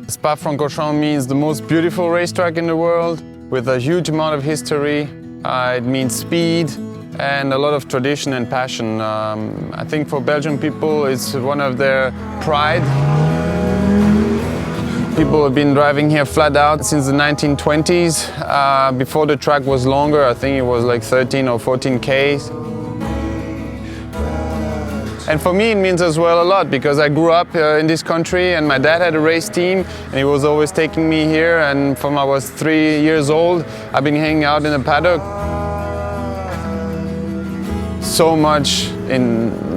Spa-Francorchamps means the most beautiful racetrack in the world with a huge amount of history. It means speed and a lot of tradition and passion. I think for Belgian people it's one of their pride. People have been driving here flat out since the 1920s. Before the track was longer, I think it was like 13 or 14 Ks. And for me it means as well a lot because I grew up in this country and my dad had a race team and he was always taking me here, and from I was 3 years old I've been hanging out in the paddock. So much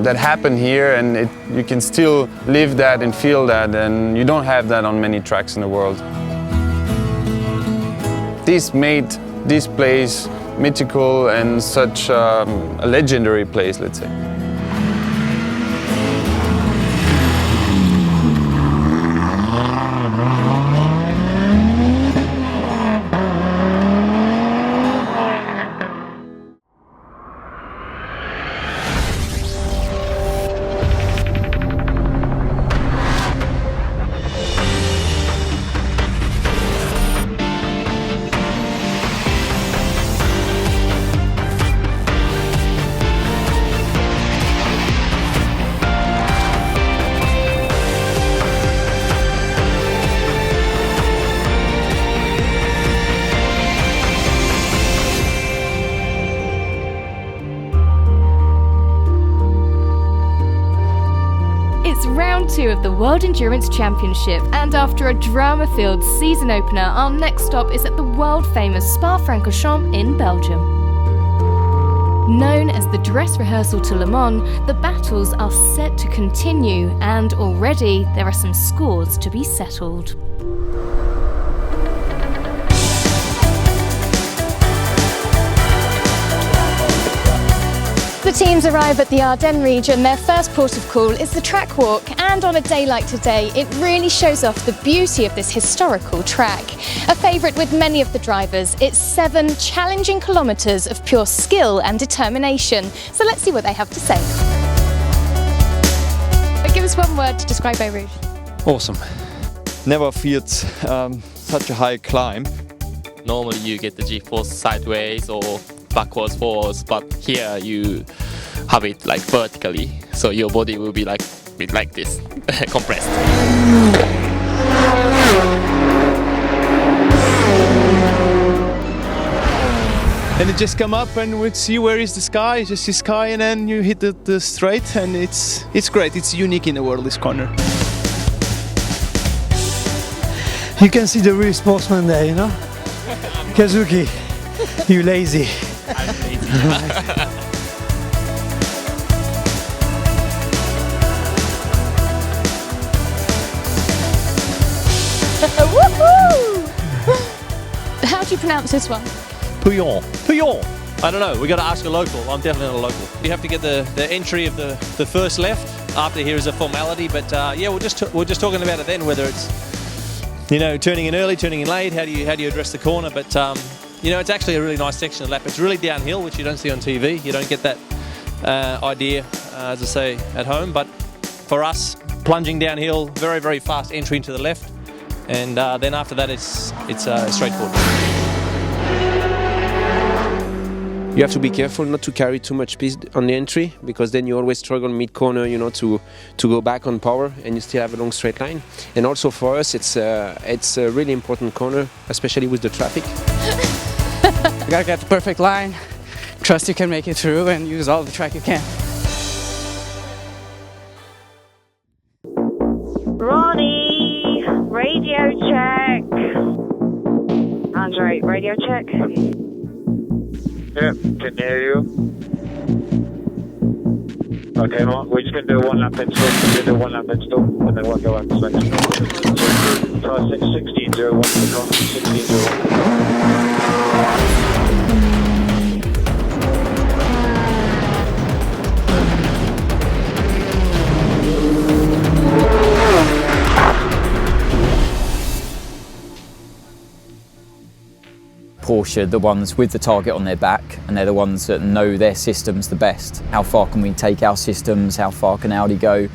that happened here, and you can still live that and feel that, and you don't have that on many tracks in the world. This made this place mythical and such a legendary place, let's say. Round 2 of the World Endurance Championship, and after a drama-filled season opener, our next stop is at the world-famous Spa-Francorchamps in Belgium. Known as the dress rehearsal to Le Mans, the battles are set to continue, and already there are some scores to be settled. The teams arrive at the Ardennes region. Their first port of call is the track walk, and on a day like today it really shows off the beauty of this historical track. A favourite with many of the drivers, it's 7 challenging kilometres of pure skill and determination. So let's see what they have to say. Give us one word to describe Beau Rouge. Awesome. Never feared such a high climb. Normally you get the G-force sideways or backwards force, but here you have it like vertically, so your body will be like this, compressed. And you just come up and we see where is the sky, just the sky, and then you hit the straight, and it's great. It's unique in the world, this corner. You can see the real sportsman there, you know? Kazuki, you lazy. I'm lazy. How do you pronounce this one? Pouillon. Pouillon. I don't know. We got to ask a local. I'm definitely not a local. You have to get the entry of the first left. After here is a formality, but yeah, we're just talking about it then. Whether it's turning in early, turning in late. How do you address the corner? But it's actually a really nice section of lap. It's really downhill, which you don't see on TV. You don't get that idea, as I say, at home. But for us, plunging downhill, very, very fast entry into the left, and then after that, it's straightforward. You have to be careful not to carry too much speed on the entry, because then you always struggle mid-corner, to go back on power, and you still have a long straight line. And also for us, it's a really important corner, especially with the traffic. You gotta get the perfect line, trust you can make it through, and use all the track you can. Ronnie, radio check. Andre, radio check. Yeah, can hear you. Okay, Mark, we're just going to do one lap then stop, and then we'll go back to section. So 16.01 for the car, 16.01. Porsche, the ones with the target on their back, and they're the ones that know their systems the best. How far can we take our systems? How far can Audi go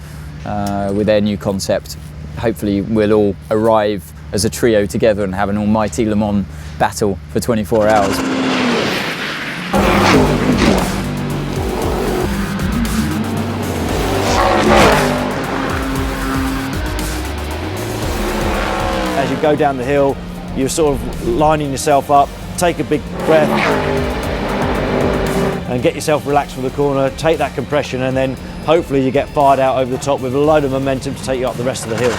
with their new concept? hopefully we'll all arrive as a trio together and have an almighty Le Mans battle for 24 hours. As you go down the hill, you're sort of lining yourself up, take a big breath and get yourself relaxed for the corner, take that compression, and then hopefully you get fired out over the top with a load of momentum to take you up the rest of the hill.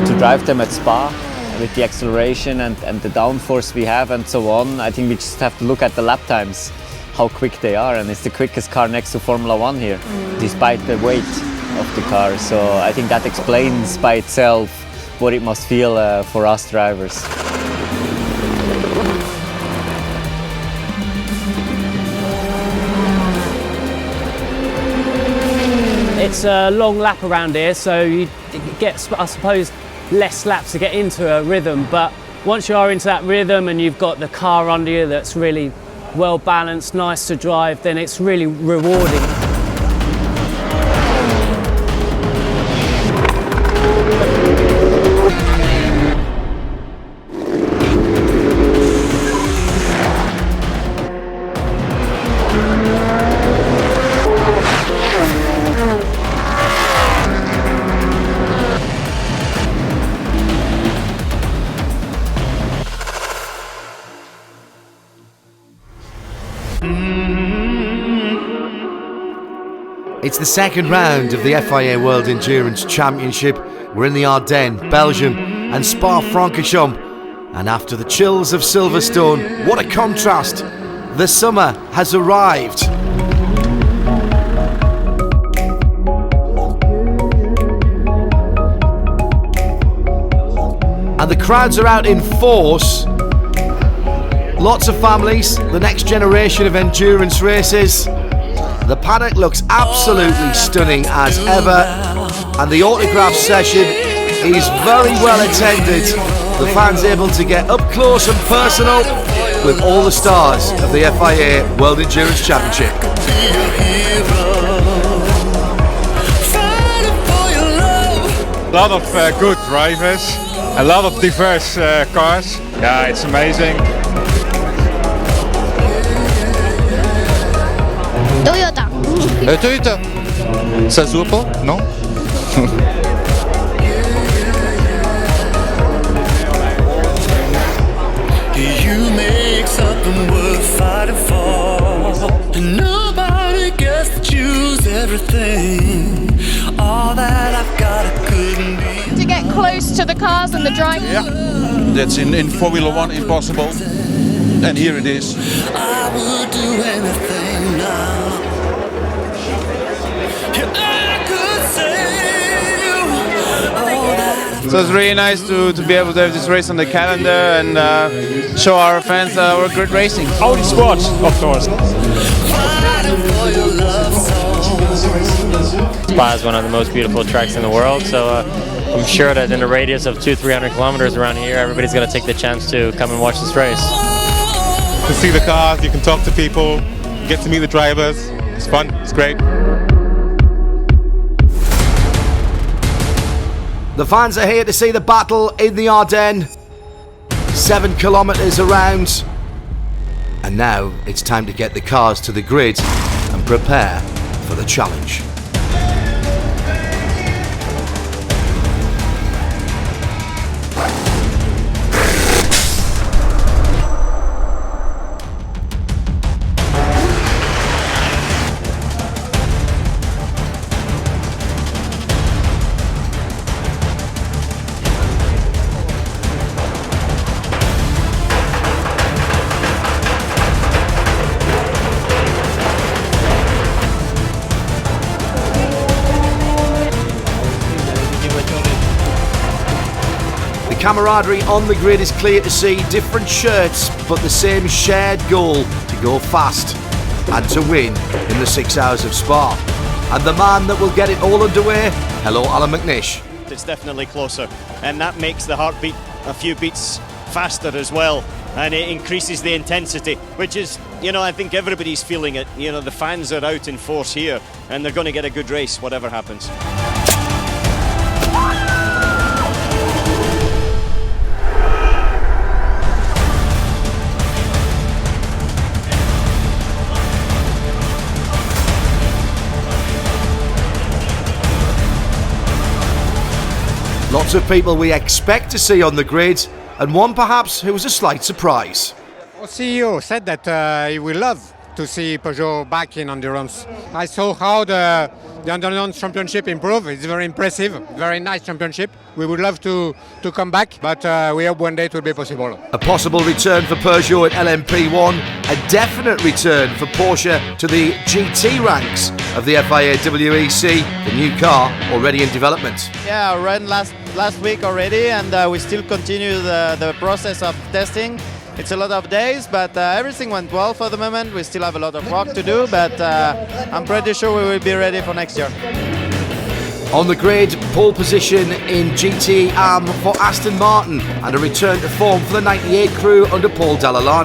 To drive them at Spa, with the acceleration and the downforce we have and so on, I think we just have to look at the lap times, how quick they are, and it's the quickest car next to Formula 1 here, despite the weight of the car. So I think that explains by itself what it must feel for us drivers. It's a long lap around here, so you get, I suppose, less laps to get into a rhythm, but once you are into that rhythm and you've got the car under you that's really well balanced, nice to drive, then it's really rewarding. It's the second round of the FIA World Endurance Championship. We're in the Ardennes, Belgium and Spa-Francorchamps. And after the chills of Silverstone, what a contrast! The summer has arrived. And the crowds are out in force. Lots of families, the next generation of endurance races. The paddock looks absolutely stunning as ever, and the autograph session is very well attended. The fans able to get up close and personal with all the stars of the FIA World Endurance Championship. A lot of good drivers, a lot of diverse cars. Yeah, it's amazing. Toyota. Ça se voit pas? Non? You make something worth fighting for. And nobody gets to choose everything. All that I've got, I couldn't be. To get close to the cars and the drivers. Yeah, that's in Formula 1 impossible. And here it is. I would do anything now. So it's really nice to be able to have this race on the calendar and show our fans our good racing. Audi Sport, of course. Spa is one of the most beautiful tracks in the world, so I'm sure that in a radius of 200-300 kilometers around here, everybody's going to take the chance to come and watch this race. To see the cars, you can talk to people, get to meet the drivers. It's fun, it's great. The fans are here to see the battle in the Ardennes. 7 kilometres around. And now it's time to get the cars to the grid and prepare for the challenge. Camaraderie on the grid is clear to see. Different shirts, but the same shared goal to go fast and to win in the 6 hours of Spa. And the man that will get it all underway, hello Alan McNish. it's definitely closer, and that makes the heartbeat a few beats faster as well, and it increases the intensity, which is, you know, I think everybody's feeling it. You know, the fans are out in force here, and they're going to get a good race, whatever happens. Lots of people we expect to see on the grid, and one perhaps who was a slight surprise. Our CEO said that he would love to see Peugeot back in endurance. I saw how the endurance championship improved. It's very impressive, very nice championship. We would love to come back, but we hope one day it will be possible. A possible return for Peugeot at LMP1, a definite return for Porsche to the GT ranks of the FIA WEC, the new car already in development. Yeah, I ran last week already, and we still continue the process of testing. It's a lot of days, but everything went well for the moment. We still have a lot of work to do, but I'm pretty sure we will be ready for next year. On the grid, pole position in GT AM for Aston Martin and a return to form for the 98 crew under Paul Dalla.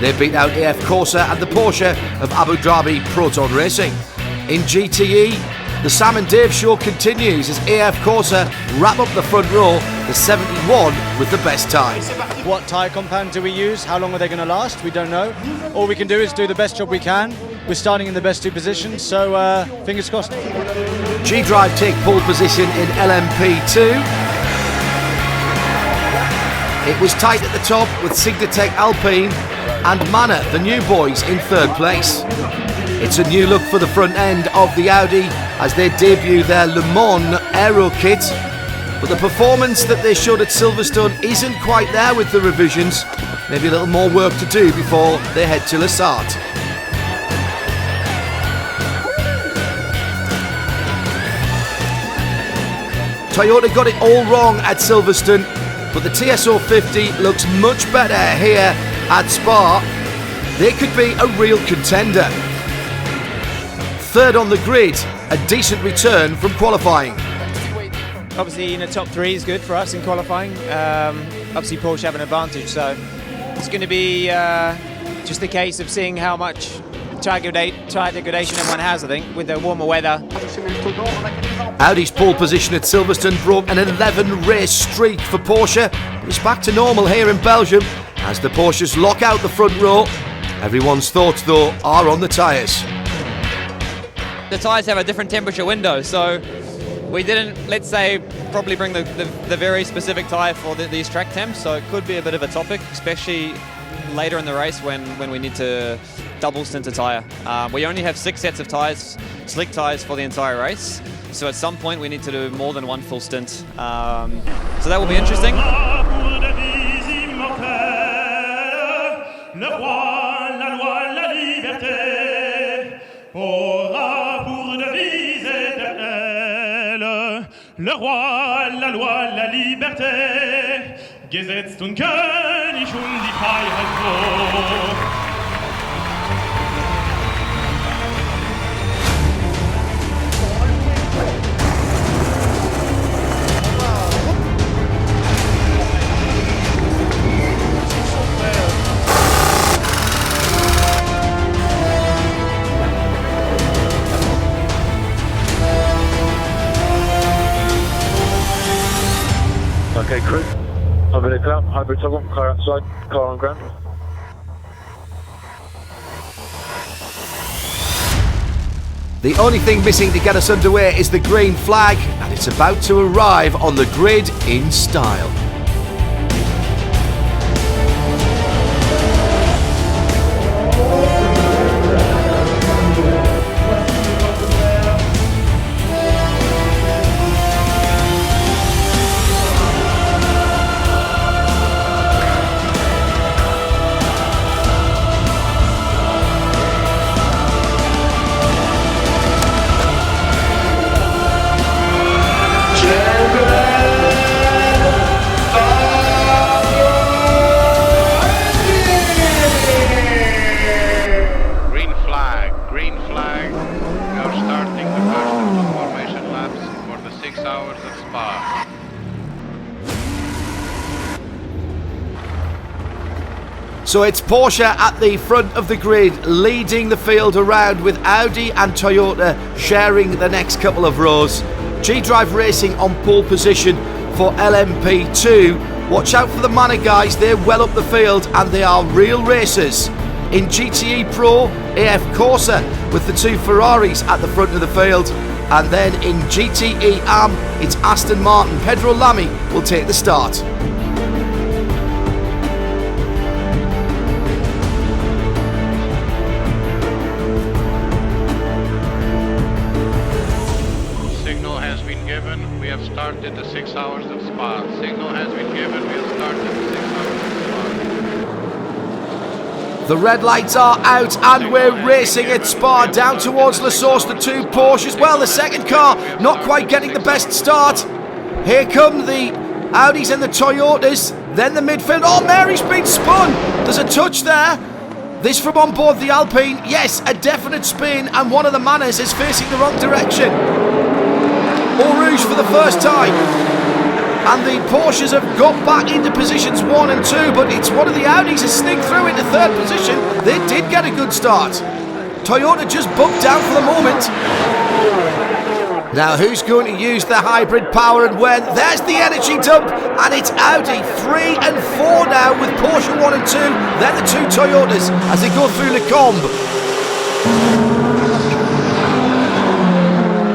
They beat out AF Corsa and the Porsche of Abu Dhabi Proton Racing. In GTE, the Sam and Dave show continues as AF Corsa wrap up the front row, the 71 with the best time. What tyre compound do we use? How long are they going to last? We don't know. All we can do is do the best job we can. We're starting in the best two positions, so fingers crossed. G-Drive take pole position in LMP2. It was tight at the top with Sigdatech Alpine and Manor, the new boys, in third place. It's a new look for the front end of the Audi as they debut their Le Mans Aero kit. But the performance that they showed at Silverstone isn't quite there with the revisions. Maybe a little more work to do before they head to Lassart. Toyota got it all wrong at Silverstone, but the TS050 looks much better here at Spa. They could be a real contender. Third on the grid, a decent return from qualifying. Obviously, in the top three is good for us in qualifying. Obviously, Porsche have an advantage, so it's going to be just a case of seeing how much tyre degradation everyone has, I think, with the warmer weather. Audi's pole position at Silverstone broke an 11-race streak for Porsche. It's back to normal here in Belgium as the Porsches lock out the front row. Everyone's thoughts, though, are on the tyres. The tyres have a different temperature window, so we didn't, let's say, probably bring the very specific tyre for these track temps, so it could be a bit of a topic, especially later in the race when we need to double stint a tyre. We only have 6 sets of tyres, slick tyres for the entire race, so at some point we need to do more than one full stint. So that will be interesting. Le roi, la loi, la liberté, Gesetz und König und die Freiheit so. Okay, crew. Over the cloud, hybrid toggle, car outside, car on ground. The only thing missing to get us underway is the green flag, and it's about to arrive on the grid in style. So it's Porsche at the front of the grid, leading the field around, with Audi and Toyota sharing the next couple of rows. G-Drive Racing on pole position for LMP2. Watch out for the Manor guys, they're well up the field and they are real racers. In GTE Pro, AF Corsa with the two Ferraris at the front of the field. And then in GTE AM, it's Aston Martin. Pedro Lamy will take the start. Signal has been given. We have started the 6 hours of Spa. Signal has been given. We have started the 6 hours of Spa. The red lights are out and we're racing at Spa down towards La Source. The two Porsches, well, the second car not quite getting the best start. Here come the Audis and the Toyotas, then the midfield. Oh, Mary's been spun. There's a touch there. This from on board the Alpine. Yes, a definite spin, and one of the Manors is facing the wrong direction. Eau Rouge for the first time. And the Porsches have got back into positions 1 and 2, but it's one of the Audis has sneaked through into third position. They did get a good start. Toyota just bumped down for the moment. Now who's going to use the hybrid power and when? There's the energy dump, and it's Audi 3 and 4 now with Porsche 1 and 2. Then the two Toyotas as they go through Le Combe.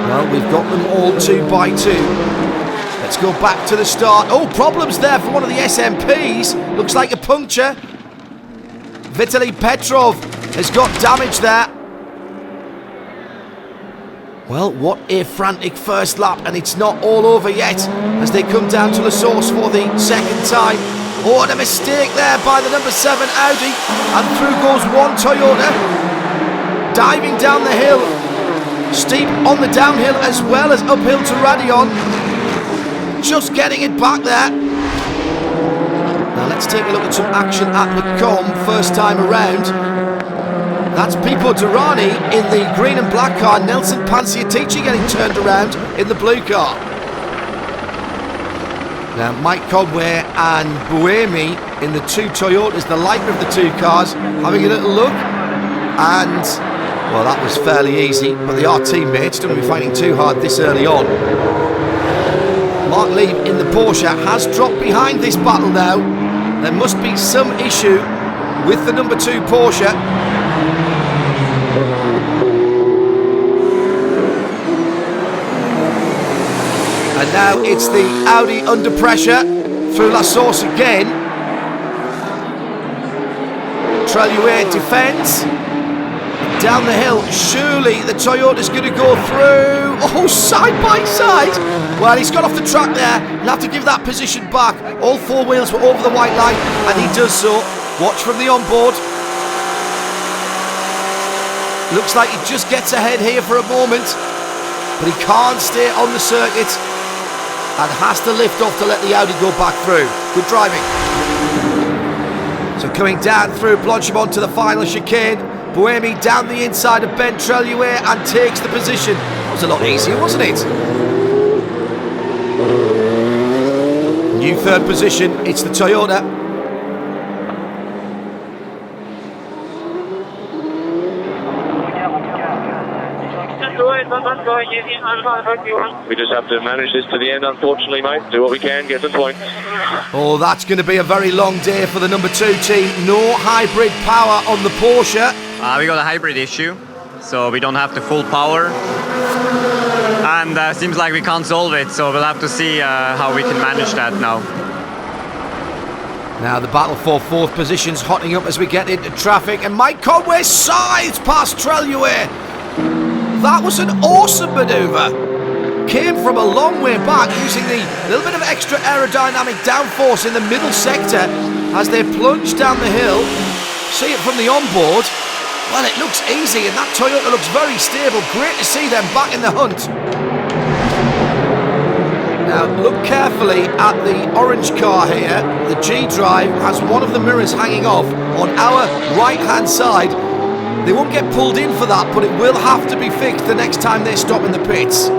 Well, we've got them all 2 by 2. Let's go back to the start. Oh, problems there for one of the SMPs. Looks like a puncture. Vitaly Petrov has got damage there. Well, what a frantic first lap, and it's not all over yet as they come down to La Source for the second time. Oh, and a mistake there by the number 7 Audi, and through goes one Toyota. Diving down the hill, steep on the downhill as well as uphill to Radion. Just getting it back there. Now let's take a look at some action at Le Combe first time around. That's Pipo Derani in the green and black car. Nelson Panciatici getting turned around in the blue car. Now Mike Conway and Buemi in the two Toyotas, the lighter of the two cars, having a little look. And, well, that was fairly easy, but they are teammates. Don't be fighting too hard this early on. Mark Lieb in the Porsche has dropped behind this battle now. There must be some issue with the number 2 Porsche. And now it's the Audi under pressure through La Source again. Treluet defends. Down the hill, surely the Toyota's going to go through. Oh, side by side. Well, he's got off the track there. He'll have to give that position back. All 4 wheels were over the white line, and he does so. Watch from the onboard. Looks like he just gets ahead here for a moment, but he can't stay on the circuit and has to lift off to let the Audi go back through. Good driving. So coming down through Blanchimont to the final chicane. Buemi down the inside of Ben Treluet and takes the position. That was a lot easier, wasn't it? New third position, it's the Toyota. We just have to manage this to the end, unfortunately, mate. Do what we can, get the point. Oh, that's going to be a very long day for the number 2 team. No hybrid power on the Porsche. We got a hybrid issue, so we don't have the full power. And seems like we can't solve it, so we'll have to see how we can manage that now. Now the battle for 4th position's hotting up as we get into traffic, and Mike Conway scythes past Treluet. That was an awesome manoeuvre. Came from a long way back using the little bit of extra aerodynamic downforce in the middle sector as they plunge down the hill. See it from the onboard. Well, it looks easy, and that Toyota looks very stable. Great to see them back in the hunt. Now, look carefully at the orange car here. The G-Drive has one of the mirrors hanging off on our right-hand side. They won't get pulled in for that, but it will have to be fixed the next time they stop in the pits.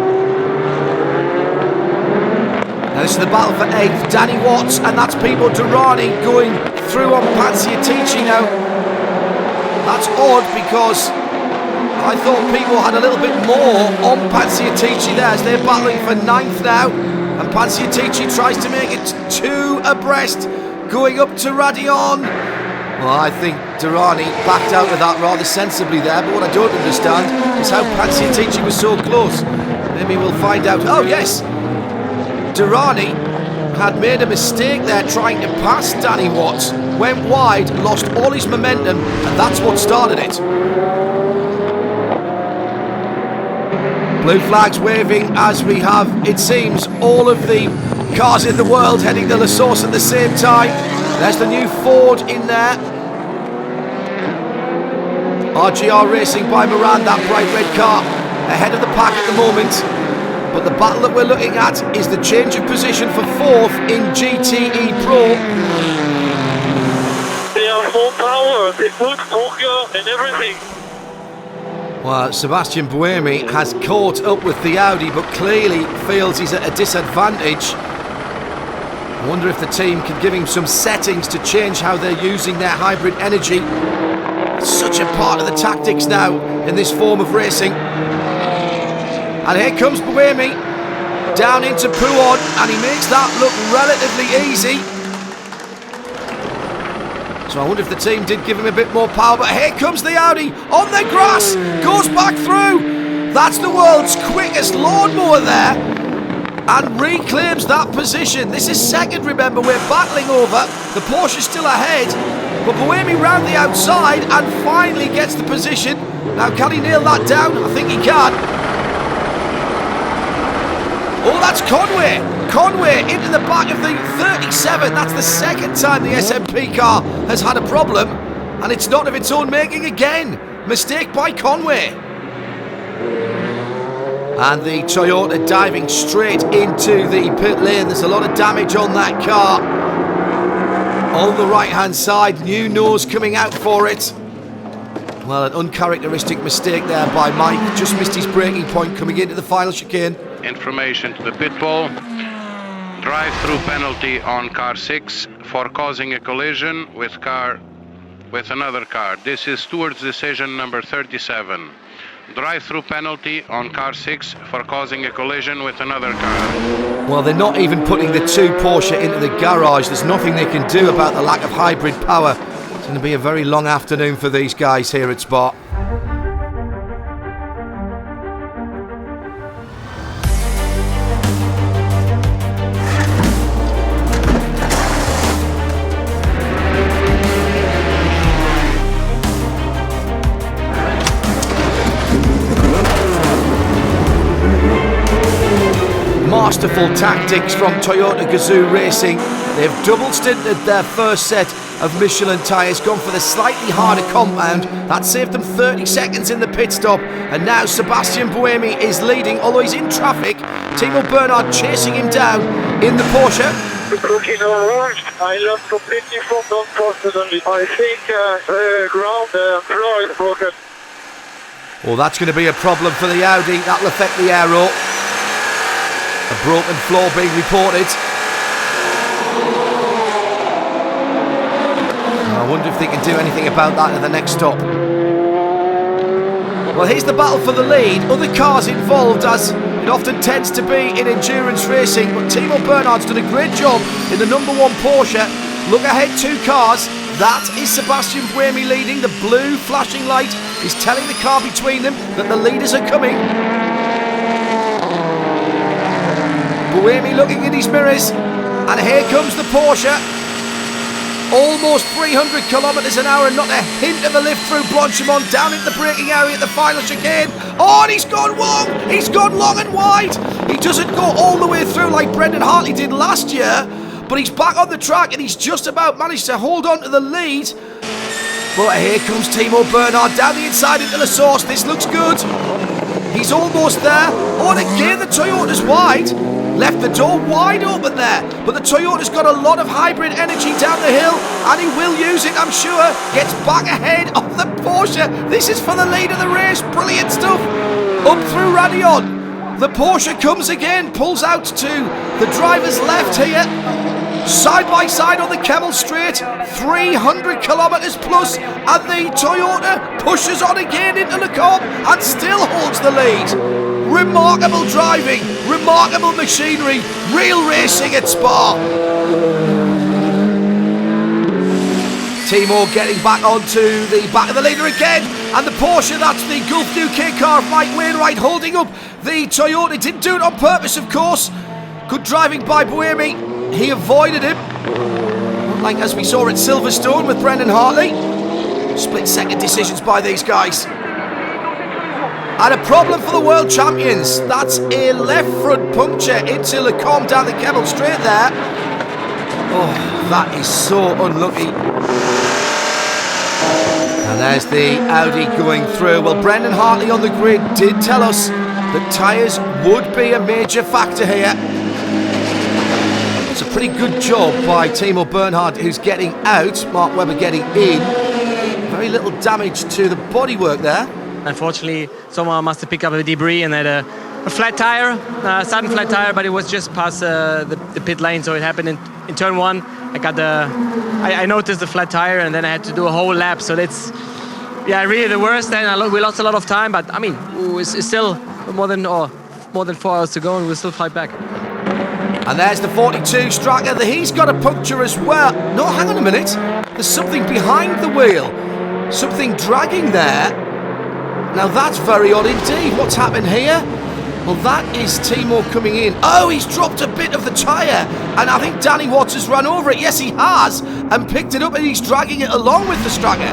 Now this is the battle for 8th. Danny Watts, and that's Pimo Durrani going through on Pansiatici now. That's odd because I thought people had a little bit more on Pansiatici there as they're battling for 9th now. And Pansiatici tries to make it 2 abreast, going up to Radion. Well, I think Durrani backed out of that rather sensibly there, but what I don't understand is how Pansiatici was so close. Maybe we'll find out. Oh, yes! Durrani had made a mistake there trying to pass Danny Watts, went wide, lost all his momentum, and that's what started it. Blue flags waving as we have, it seems, all of the cars in the world heading to La Source at the same time. There's the new Ford in there. RGR Racing by Moran, that bright red car, ahead of the pack at the moment. But the battle that we're looking at is the change of position for 4th in GTE Pro. They have more power, they put Tokyo and everything. Well, Sebastian Buemi has caught up with the Audi, but clearly feels he's at a disadvantage. I wonder if the team can give him some settings to change how they're using their hybrid energy. It's such a part of the tactics now in this form of racing. And here comes Buemi down into Pouon, and he makes that look relatively easy. So I wonder if the team did give him a bit more power, but here comes the Audi on the grass, goes back through. That's the world's quickest lawnmower there, and reclaims that position. This is second, remember, we're battling over. The Porsche's still ahead, but Buemi round the outside and finally gets the position. Now, can he nail that down? I think he can. Oh, that's Conway. Conway into the back of the 37. That's the second time the SMP car has had a problem, and it's not of its own making again. Mistake by Conway. And the Toyota diving straight into the pit lane. There's a lot of damage on that car. On the right-hand side, new nose coming out for it. Well, an uncharacteristic mistake there by Mike. Just missed his braking point coming into the final chicane. Information to the pit bull. Drive-through penalty on car 6 for causing a collision with another car. This is Stewart's decision number 37. Drive-through penalty on car 6 for causing a collision with another car. Well, they're not even putting the 2 Porsche into the garage. There's nothing they can do about the lack of hybrid power. It's going to be a very long afternoon for these guys here at Spa. Masterful tactics from Toyota Gazoo Racing. They've double stinted their first set of Michelin tyres, gone for the slightly harder compound. That saved them 30 seconds in the pit stop, and now Sebastian Buemi is leading, although he's in traffic. Timo Bernhard chasing him down in the Porsche. The cooking arrived. I lost completely from downforce suddenly. I think the ground floor is broken. Well, that's going to be a problem for the Audi. That'll affect the aero. A broken floor being reported. I wonder if they can do anything about that at the next stop. Well, here's the battle for the lead. Other cars involved, as it often tends to be in endurance racing, but Timo Bernhard's done a great job in the number 1 Porsche. Look ahead, 2 cars. That is Sebastian Buemi leading. The blue flashing light is telling the car between them that the leaders are coming. Buemi looking in his mirrors, and here comes the Porsche. Almost 300 kilometres an hour, and not a hint of a lift through Blanchimont, down into the braking area at the final chicane. Oh, and he's gone long! He's gone long and wide! He doesn't go all the way through like Brendan Hartley did last year, but he's back on the track, and he's just about managed to hold on to the lead. But here comes Timo Bernhard down the inside into the source. This looks good. He's almost there. Oh, and again the Toyota's wide. Left the door wide open there, but the Toyota's got a lot of hybrid energy down the hill, and he will use it, I'm sure. Gets back ahead of the Porsche. This is for the lead of the race. Brilliant stuff. Up through Radion. The Porsche comes again, pulls out to the driver's left here. Side by side on the Kemmel Straight, 300 kilometres plus, and the Toyota pushes on again into Le Combe and still holds the lead. Remarkable driving, remarkable machinery, real racing at Spa. Timor getting back onto the back of the leader again, and the Porsche, that's the Gulf UK car of Mike Wainwright, holding up the Toyota. Didn't do it on purpose, of course. Good driving by Buemi. He avoided him, like as we saw at Silverstone with Brendan Hartley. Split second decisions by these guys. And a problem for the world champions. That's a left front puncture into Le Combe down the Kemmel Straight there. Oh, that is so unlucky. And there's the Audi going through. Well, Brendan Hartley on the grid did tell us that tyres would be a major factor here. It's a pretty good job by Timo Bernhard, who's getting out, Mark Webber getting in. Very little damage to the bodywork there. Unfortunately, someone must have picked up a debris and had a flat tire, sudden flat tire, but it was just past the pit lane, so it happened in turn one. I noticed the flat tire, and then I had to do a whole lap. So that's really the worst. And we lost a lot of time, but I mean, it's still more than 4 hours to go, and we'll still fight back. And there's the 42 striker. He's got a puncture as well. No, hang on a minute. There's something behind the wheel. Something dragging there. Now that's very odd indeed. What's happened here? Well, that is Timor coming in. Oh, he's dropped a bit of the tyre. And I think Danny Watts has run over it. Yes, he has. And picked it up, and he's dragging it along with the striker.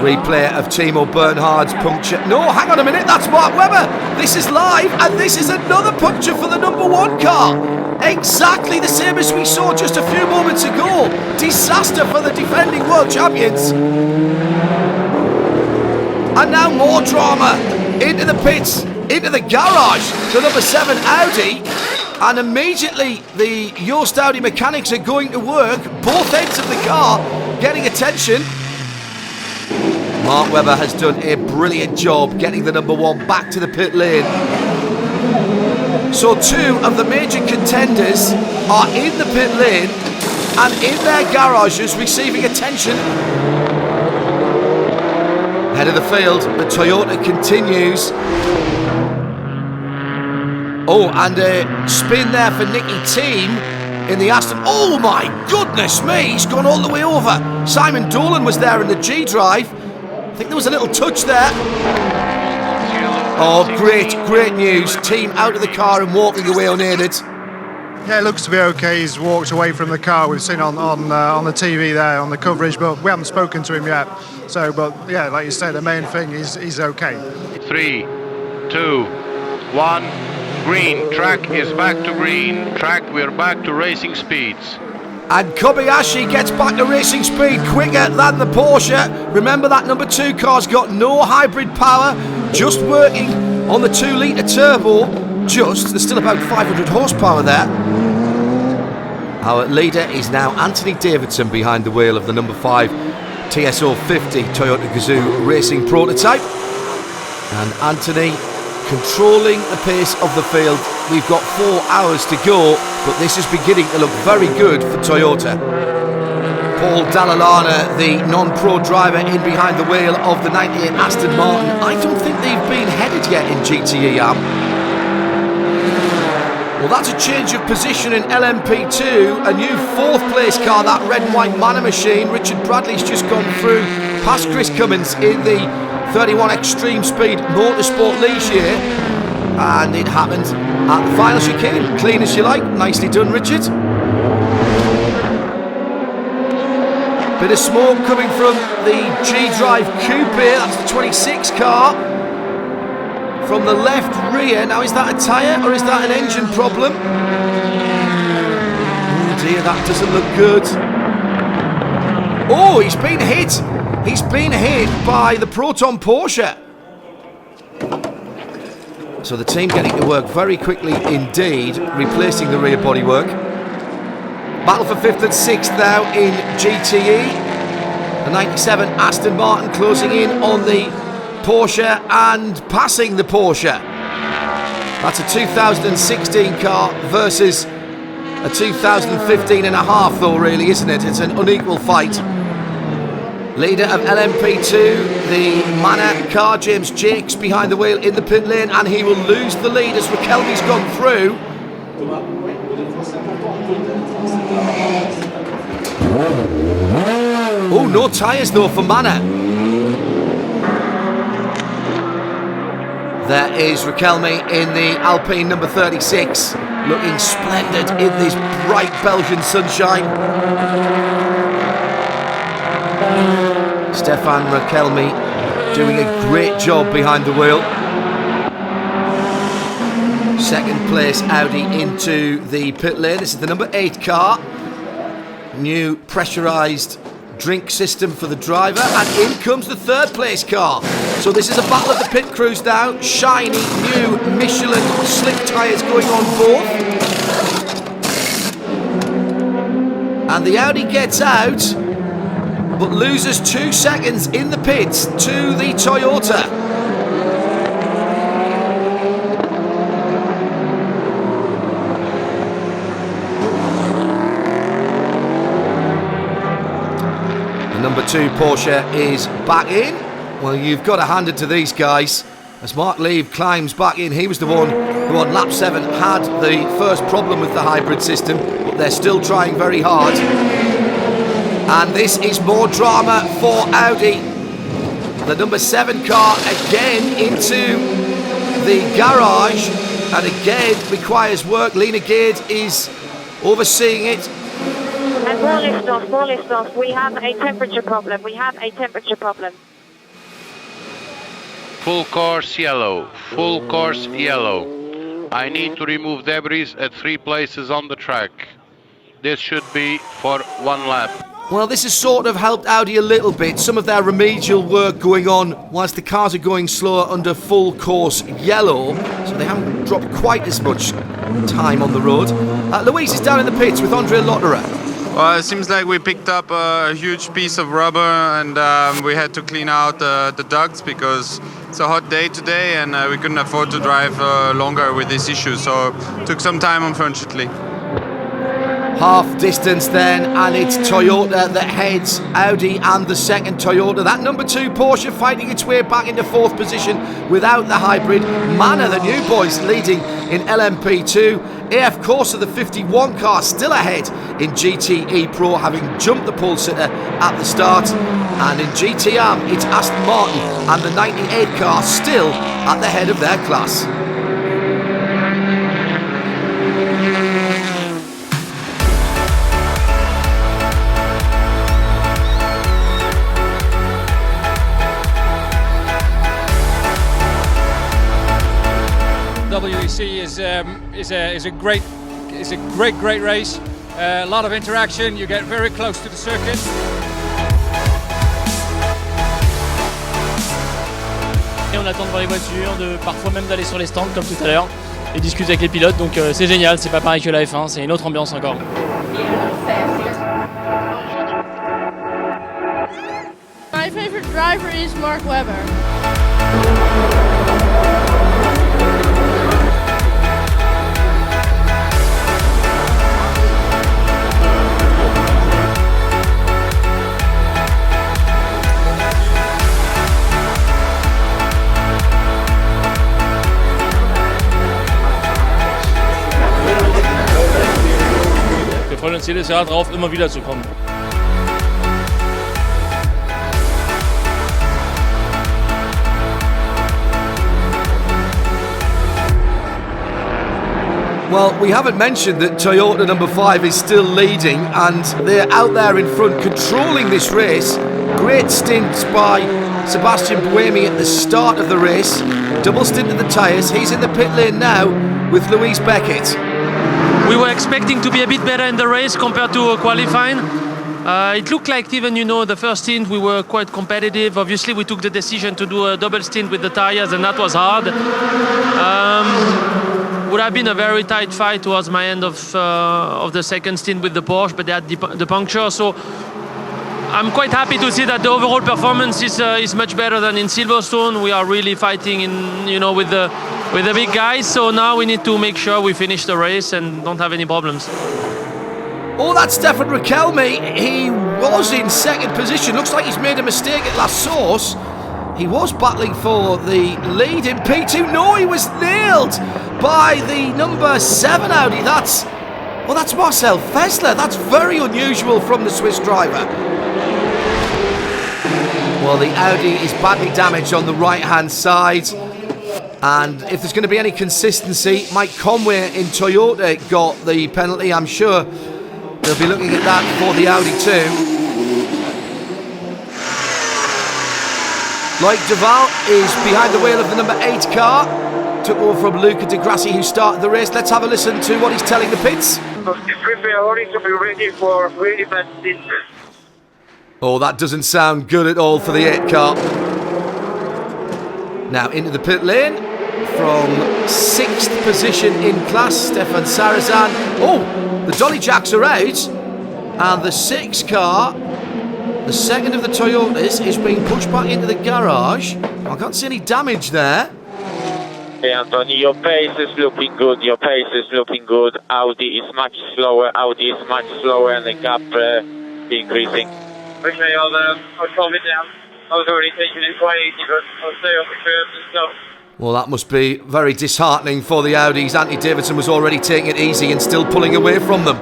Replay of Timo Bernhard's puncture. No, hang on a minute, that's Mark Webber. This is live, and this is another puncture for the number one car. Exactly the same as we saw just a few moments ago. Disaster for the defending world champions. And now more drama. Into the pits, into the garage, the number 7 Audi. And immediately the Yost Audi mechanics are going to work. Both ends of the car getting attention. Mark Webber has done a brilliant job getting the number one back to the pit lane. So 2 of the major contenders are in the pit lane and in their garages receiving attention. Head of the field, the Toyota continues. Oh, and a spin there for Nicky Team in the Aston. Oh my goodness me, he's gone all the way over. Simon Dolan was there in the G drive. I think there was a little touch there. Oh, great news. Team out of the car and walking away unaided. Yeah, it looks to be okay. He's walked away from the car. We've seen on the TV there, on the coverage, but we haven't spoken to him yet. So, but yeah, like you said, the main thing is he's okay. 3, 2, 1. Green. Track is back to green. Track, we're back to racing speeds. And Kobayashi gets back to racing speed quicker than the Porsche. Remember, that number 2 car's got no hybrid power, just working on the 2-litre turbo. There's still about 500 horsepower there. Our leader is now Anthony Davidson behind the wheel of the number 5 TSO 50 Toyota Gazoo racing prototype. And Anthony controlling the pace of the field. We've got 4 hours to go, but this is beginning to look very good for Toyota. Paul Dallalana, the non-pro driver, in behind the wheel of the 98 Aston Martin. I don't think they've been headed yet in GTE AM. Well, that's a change of position in LMP2, a new 4th place car, that red and white Manor machine. Richard Bradley's just gone through past Chris Cummins in the 31 Extreme Speed Motorsport Ligier, and it happened at the final chicane. Clean as you like. Nicely done, Richard. Bit of smoke coming from the G-Drive Coupe. That's the 26 car. From the left rear. Now, is that a tyre or is that an engine problem? Oh dear, that doesn't look good. Oh, he's been hit. He's been hit by the Proton Porsche. So the team getting to work very quickly indeed, replacing the rear bodywork. Battle for 5th and 6th now in GTE. The 97 Aston Martin closing in on the Porsche and passing the Porsche. That's a 2016 car versus a 2015 and a half though, really, isn't it? It's an unequal fight. Leader of LMP2, the Manor car, James Jakes, behind the wheel in the pit lane, and he will lose the lead as Rakelmi's gone through. Oh, no tyres though for Manor. There is Rakelmi in the Alpine number 36, looking splendid in this bright Belgian sunshine. Stefan Rakelmi doing a great job behind the wheel. Second place Audi into the pit lane. This is the number 8 car. New pressurised drink system for the driver, and in comes the third place car. So this is a battle of the pit crews now. Shiny new Michelin slick tyres going on both. And the Audi gets out, but loses 2 seconds in the pits to the Toyota. Number 2 Porsche is back in. Well, you've got to hand it to these guys. As Mark Leave climbs back in, he was the one who on lap 7 had the first problem with the hybrid system, but they're still trying very hard. And this is more drama for Audi. The number 7 car again into the garage, and again requires work. Lena Gade is overseeing it. And more lift off. We have a temperature problem. Full course yellow. Full course yellow. I need to remove debris at 3 places on the track. This should be for 1 lap. Well, this has sort of helped Audi a little bit. Some of their remedial work going on whilst the cars are going slower under full course yellow, so they haven't dropped quite as much time on the road. Louise is down in the pits with Andrea Lotterer. Well, it seems like we picked up a huge piece of rubber, and we had to clean out the ducts because it's a hot day today, and we couldn't afford to drive longer with this issue, so it took some time, unfortunately. Half distance then, and it's Toyota that heads Audi and the second Toyota. That number 2 Porsche fighting its way back into 4th position without the hybrid. Manor, the new boys, leading in LMP2. AF Corsa, the 51 car, still ahead in GTE Pro, having jumped the pole sitter at the start. And in GTM, it's Aston Martin and the 98 car still at the head of their class. WEC is a great race. A lot of interaction. You get very close to the circuit. Et on attend devant les voitures, parfois même d'aller sur les stands comme tout à l'heure et discuter avec les pilotes. Donc c'est génial. C'est pas pareil que la F1. C'est une autre ambiance encore. My favorite driver is Mark Webber. Wir freuen uns jedes Jahr drauf, immer wieder zu kommen. Well, we haven't mentioned that Toyota number 5 is still leading, and they're out there in front controlling this race. Great stint by Sebastian Buemi at the start of the race. Double stint in the tyres. He's in the pit lane now with Louise Beckett. We were expecting to be a bit better in the race compared to qualifying. It looked like even, the first stint we were quite competitive. Obviously we took the decision to do a double stint with the tires, and that was hard. Would have been a very tight fight towards my end of the second stint with the Porsche, but they had the puncture. So I'm quite happy to see that the overall performance is much better than in Silverstone. We are really fighting with with the big guys. So now we need to make sure we finish the race and don't have any problems. Oh, that's Stefan Raquelme. He was in second position. Looks like he's made a mistake at last source. He was battling for the lead in P2. No, he was nailed by the number 7 Audi. That's Marcel Fessler. That's very unusual from the Swiss driver. Well, the Audi is badly damaged on the right-hand side. And if there's going to be any consistency, Mike Conway in Toyota got the penalty. I'm sure they'll be looking at that for the Audi too. Loic Duval is behind the wheel of the number 8 car. Took over from Luca Di Grassi, who started the race. Let's have a listen to what he's telling the pits. Preparing to be ready for really bad season. Oh, that doesn't sound good at all for the 8 car. Now into the pit lane from 6th position in class, Stefan Sarazan. Oh, the Dolly Jacks are out, and the 6 car, the second of the Toyotas, is being pushed back into the garage. I can't see any damage there. Hey Anthony, your pace is looking good. Your pace is looking good. Audi is much slower. And the gap increasing. Okay, I'll calm it down. I was already taking it quite easy, but I'll stay off the curves and stuff. Well, that must be very disheartening for the Audis. Anthony Davidson was already taking it easy and still pulling away from them.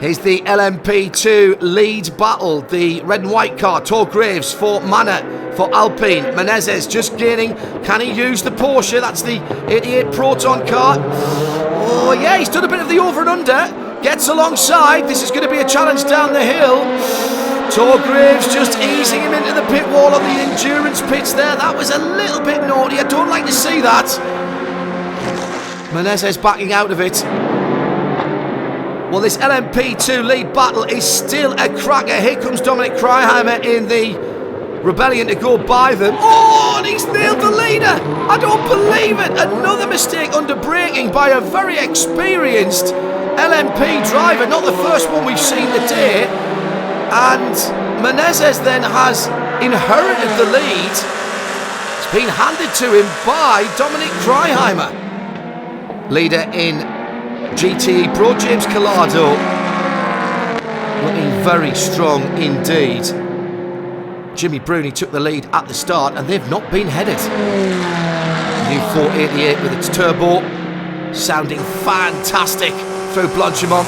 Here's the LMP2 lead battle. The red and white car, Tor Graves for Manor, for Alpine. Menezes just gaining. Can he use the Porsche? That's the 88 Proton car. Oh yeah, he's done a bit of the over and under. Gets alongside. This is going to be a challenge down the hill. Tor Graves just easing him into the pit wall on the endurance pits there. That was a little bit naughty. I don't like to see that. Menezes backing out of it. Well, this LMP2 lead battle is still a cracker. Here comes Dominic Kreiheimer in the Rebellion to go by them. Oh, and he's nailed the leader. I don't believe it. Another mistake under braking by a very experienced LMP driver. Not the first one we've seen today. And Menezes then has inherited the lead. It's been handed to him by Dominic Kreiheimer. Leader in GTE Pro, James Collado, looking very strong indeed. Jimmy Bruni took the lead at the start, and they've not been headed. New 488 with its turbo, sounding fantastic through Blanchimont.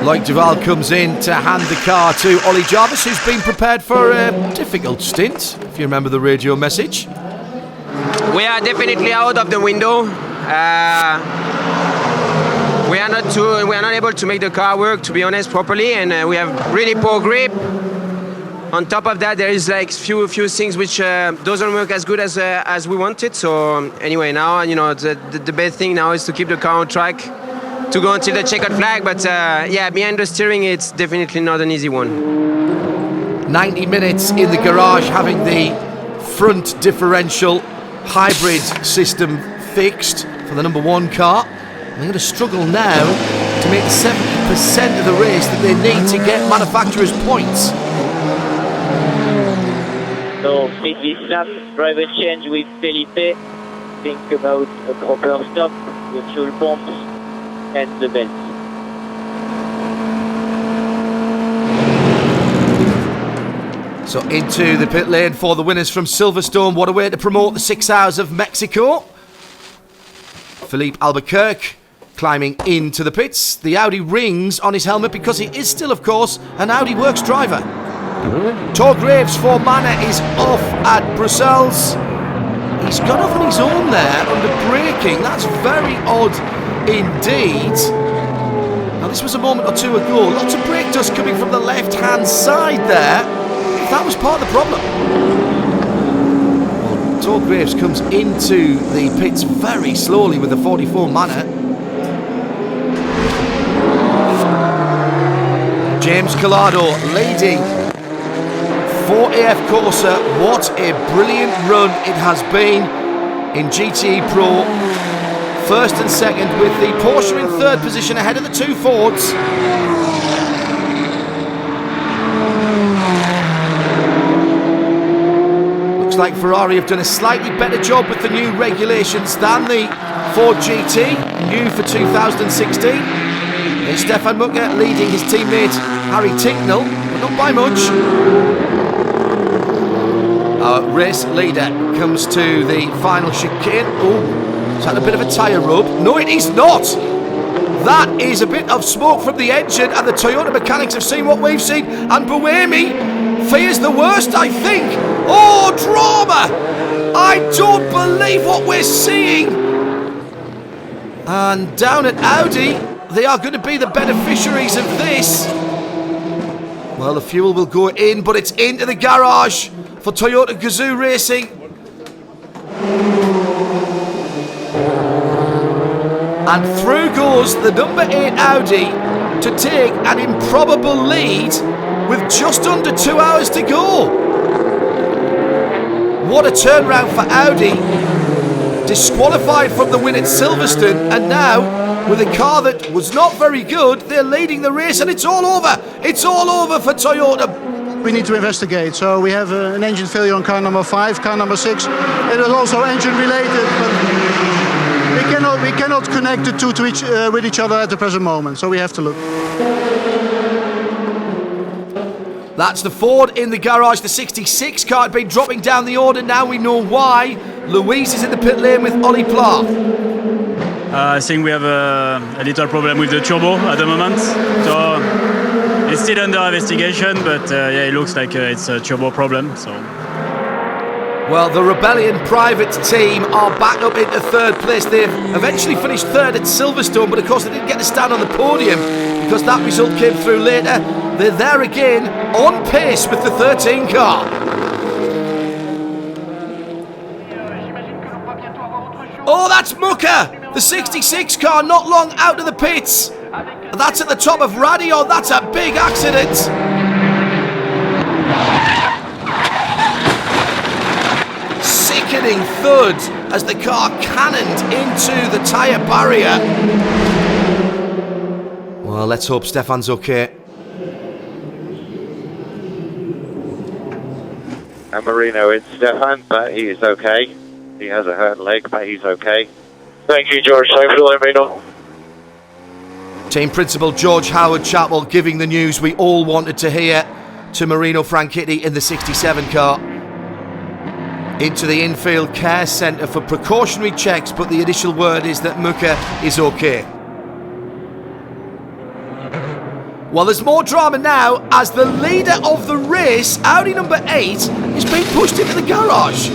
Loic Duval comes in to hand the car to Ollie Jarvis, who's been prepared for a difficult stint, if you remember the radio message. We are definitely out of the window. We are not able to make the car work, to be honest, properly, and we have really poor grip. On top of that, there is like few things which doesn't work as good as we wanted. So anyway, now the best thing now is to keep the car on track to go until the checkered flag. But yeah, behind the steering, it's definitely not an easy one. 90 minutes in the garage, having the front differential hybrid system fixed for the number 1 car. They're going to struggle now to make 70% of the race that they need to get manufacturers' points. So, this lap, driver change with Felipe. Think about a proper stop, the fuel pumps, and the belts. So into the pit lane for the winners from Silverstone. What a way to promote the 6 hours of Mexico. Philippe Albuquerque climbing into the pits. The Audi rings on his helmet because he is still, of course, an Audi Works driver. Tor Graves for Manor is off at Brussels. He's gone off on his own there under braking. That's very odd indeed. Now this was a moment or two ago. Lots of brake dust coming from the left-hand side there. That was part of the problem. Well, Tor Graves comes into the pits very slowly with the 44 Manor. James Collado leading for AF Corsa. What a brilliant run it has been in GTE Pro. First and second with the Porsche in third position ahead of the 2 Fords. looks like Ferrari have done a slightly better job with the new regulations than the Ford GT, new for 2016. It's Stefan Mucker leading his teammate Harry Tinknell, but not by much. Our race leader comes to the final chicane. Oh, is that a bit of a tyre rub? No, it is not! That is a bit of smoke from the engine, and the Toyota mechanics have seen what we've seen, and Buemi fears the worst, I think. Oh, drama! I don't believe what we're seeing! And down at Audi, they are going to be the beneficiaries of this. Well, the fuel will go in, but it's into the garage for Toyota Gazoo Racing. And through goes the number 8 Audi to take an improbable lead with just under 2 hours to go. What a turnaround for Audi. Disqualified from the win at Silverstone, and now with a car that was not very good, they're leading the race, and it's all over. It's all over for Toyota. We need to investigate. So we have an engine failure on car number 5, car number 6. It is also engine related, but we cannot connect the two to with each other at the present moment. So we have to look. That's the Ford in the garage. The 66 car had been dropping down the order. Now we know why. Louise is in the pit lane with Ollie Pla. I think we have a little problem with the turbo at the moment. So it's still under investigation, but yeah, it looks like it's a turbo problem. So. Well, the Rebellion private team are back up into 3rd place. They've eventually finished 3rd at Silverstone, but of course they didn't get to stand on the podium because that result came through later. They're there again, on pace with the 13 car. Oh, that's Mucker! The 66 car not long out of the pits. That's at the top of Radio. That's a big accident. Sickening thud as the car cannoned into the tyre barrier. Well, let's hope Stefan's okay. And Marino, it's Stefan, but he is okay. He has a hurt leg, but he's okay. Thank you, George. Thanks for letting me know. Team Principal George Howard Chapel giving the news we all wanted to hear to Marino Franchitti in the 67 car. Into the infield care centre for precautionary checks, but the initial word is that Mucker is okay. Well, there's more drama now as the leader of the race, Audi number 8, is being pushed into the garage.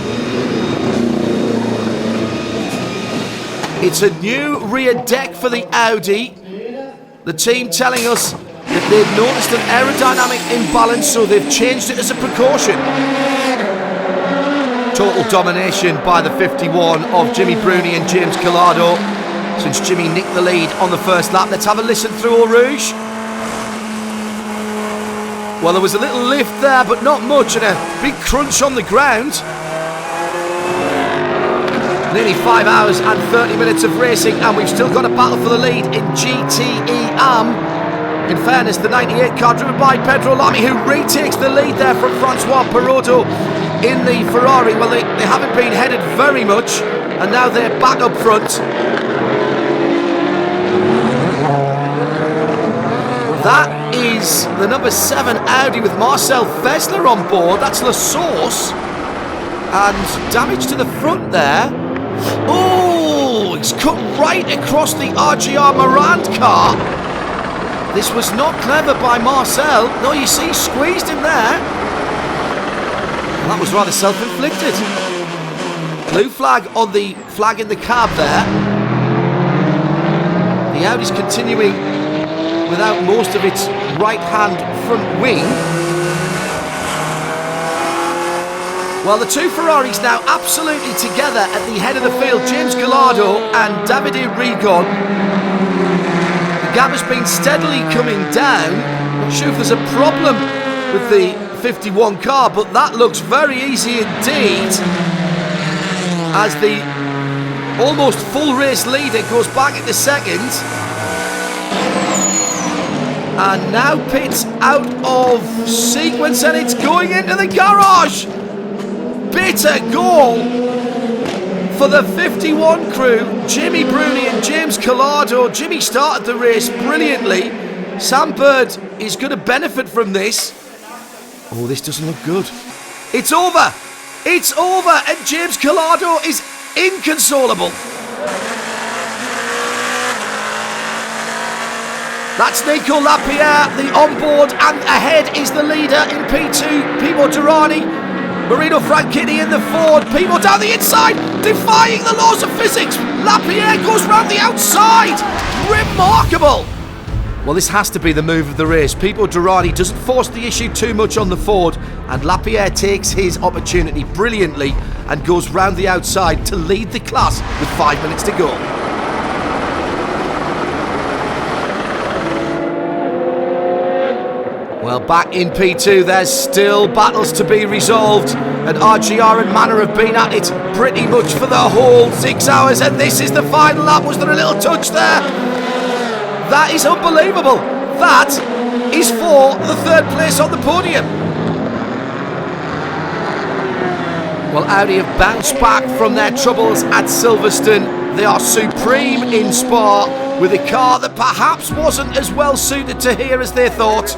It's a new rear deck for the Audi. The team telling us that they've noticed an aerodynamic imbalance, so they've changed it as a precaution. Total domination by the 51 of Jimmy Bruni and James Collado since Jimmy nicked the lead on the first lap. Let's have a listen through Eau Rouge. Well, there was a little lift there, but not much, and a big crunch on the ground. Nearly 5 hours and 30 minutes of racing, and we've still got a battle for the lead in GTE Am. In fairness, the 98 car driven by Pedro Lamy, who retakes the lead there from Francois Perotto in the Ferrari. Well, they haven't been headed very much, and now they're back up front. That is the number 7 Audi with Marcel Fessler on board. That's La Source. And damage to the front there. Oh, it's cut right across the RGR Marant car. This was not clever by Marcel. No, you see, squeezed him there. That was rather self-inflicted. Blue flag on the flag in the cab there. The Audi's continuing without most of its right-hand front wing. Well, the two Ferraris now absolutely together at the head of the field, James Gallardo and Davide Rigon. The gap has been steadily coming down. Not sure if there's a problem with the 51 car, but that looks very easy indeed as the almost full race leader goes back into second. And now pits out of sequence, and it's going into the garage. bitter goal for the 51 crew, Jimmy Bruni and James Collado. Jimmy started the race brilliantly. Sam Bird is going to benefit from this. Oh, this doesn't look good. It's over. It's over, and James Collado is inconsolable. That's Nico Lapierre, the onboard, and ahead is the leader in P2, Pimo Durrani. Marino Franchitti in the Ford. Pimo down the inside, defying the laws of physics. Lapierre goes round the outside. Remarkable. Well, this has to be the move of the race. Pimo Durrani doesn't force the issue too much on the Ford, and Lapierre takes his opportunity brilliantly and goes round the outside to lead the class with 5 minutes to go. Well, back in P2, there's still battles to be resolved, and RGR and Manor have been at it pretty much for the whole 6 hours, and this is the final lap. Was there a little touch there? That is unbelievable. That is for the 3rd place on the podium. Well, Audi have bounced back from their troubles at Silverstone. They are supreme in Spa with a car that perhaps wasn't as well suited to here as they thought.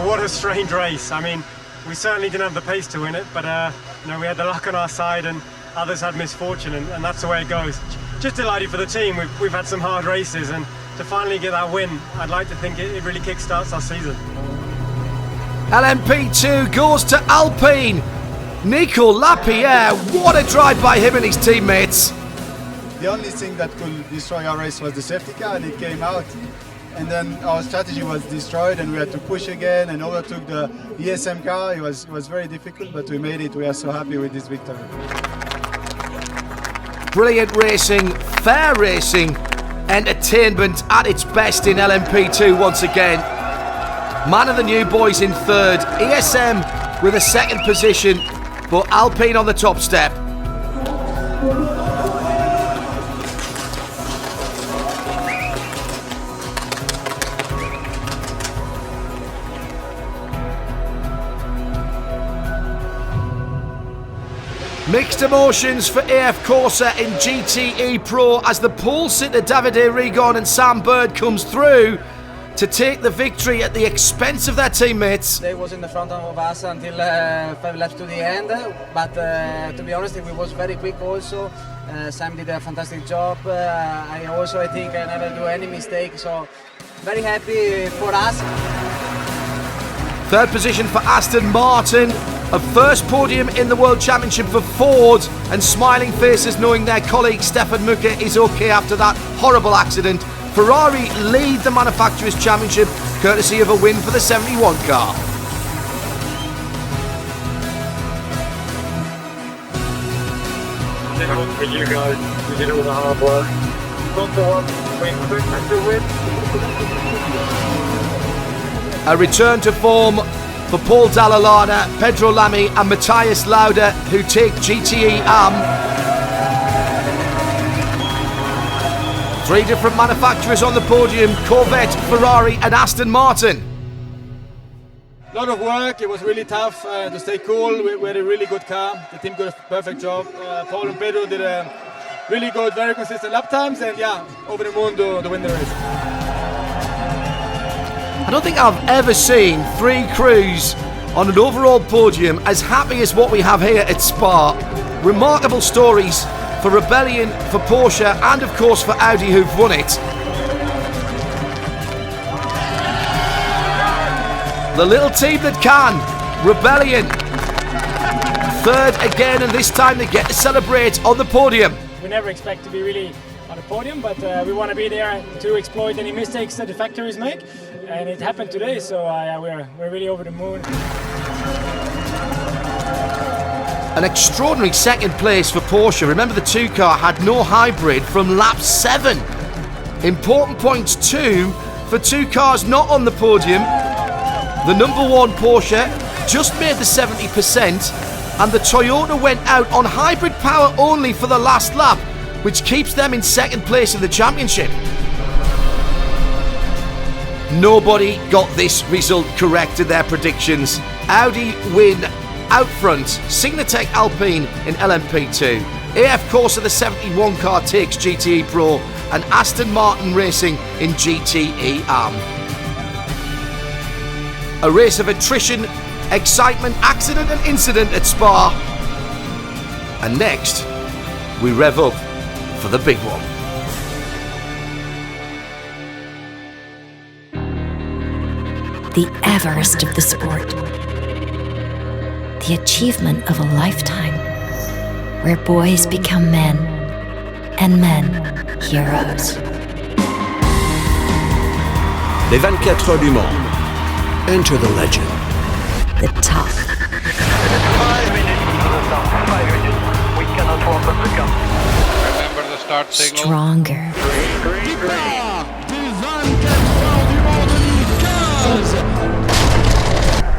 What a strange race. I mean, we certainly didn't have the pace to win it, but you know, we had the luck on our side and others had misfortune, and that's the way it goes. Just delighted for the team. We've had some hard races, and to finally get that win, I'd like to think it really kickstarts our season. LMP2 goes to Alpine. Nico Lapierre, what a drive by him and his teammates. The only thing that could destroy our race was the safety car, and it came out. And then our strategy was destroyed, and we had to push again and overtook the ESM car. It was very difficult, but we made it. We are so happy with this victory. Brilliant racing, fair racing, entertainment at its best in LMP2 once again. Man of the New Boys in 3rd, ESM with a 2nd position, but Alpine on the top step. Mixed emotions for AF Corsa in GTE Pro as the pole sitter Davide Rigon and Sam Bird comes through to take the victory at the expense of their teammates. They was in the front of us until 5 laps to the end, but to be honest, it was very quick also. Sam did a fantastic job. I think I never do any mistake, so very happy for us. 3rd position for Aston Martin, a 1st podium in the World Championship for Ford, and smiling faces knowing their colleague Stefan Mucke is okay after that horrible accident. Ferrari lead the Manufacturers' Championship courtesy of a win for the 71 car. For you guys, you did all the hard work. Not the one we expected to win. A return to form for Paul Dalla Pedro Lamy and Matthias Lauda, who take GTE AM. 3 different manufacturers on the podium: Corvette, Ferrari and Aston Martin. A lot of work. It was really tough to stay cool. We had a really good car. The team did a perfect job. Paul and Pedro did a really good, very consistent lap times, and yeah, over the moon to win the race. I don't think I've ever seen 3 crews on an overall podium as happy as what we have here at Spa. Remarkable stories for Rebellion, for Porsche and of course for Audi, who've won it. The little team that can, Rebellion, third again, and this time they get to celebrate on the podium. We never expect to be really on the podium, but we want to be there to exploit any mistakes that the factories make, and it happened today, so we're really over the moon. An extraordinary second place for Porsche. Remember, the 2 car had no hybrid from lap 7. Important points too for 2 cars not on the podium. The number 1 Porsche just made the 70%, and the Toyota went out on hybrid power only for the last lap, which keeps them in second place in the championship. Nobody got this result correct in their predictions. Audi win out front, Signatech Alpine in LMP2. AF Corsa, the 71 car, takes GTE Pro, and Aston Martin Racing in GTE AM. A race of attrition, excitement, accident and incident at Spa. And next, we rev up for the big one. The Everest of the sport. The achievement of a lifetime, where boys become men and men heroes. Les 24 du Mans. Enter the legend. The top. 5 minutes to the start. 5 minutes. We cannot open the car. Remember the start signal. Stronger. Green.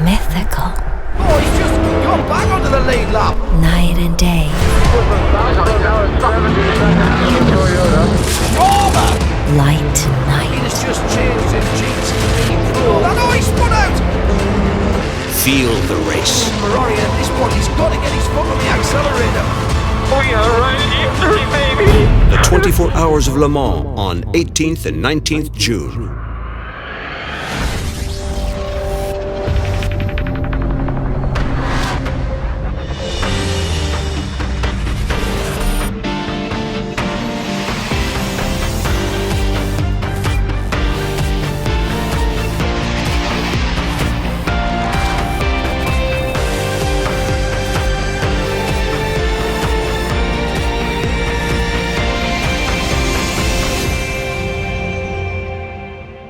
Mythical. Oh, he's just gone back onto the lead lap. Night and day. Light to night. It has just changed in GTE Pro. I know he's spun out. Feel the race. Ferrari at this point, he's got to get his foot on the accelerator. We are right here, baby. The 24 Hours of Le Mans on 18th and 19th June.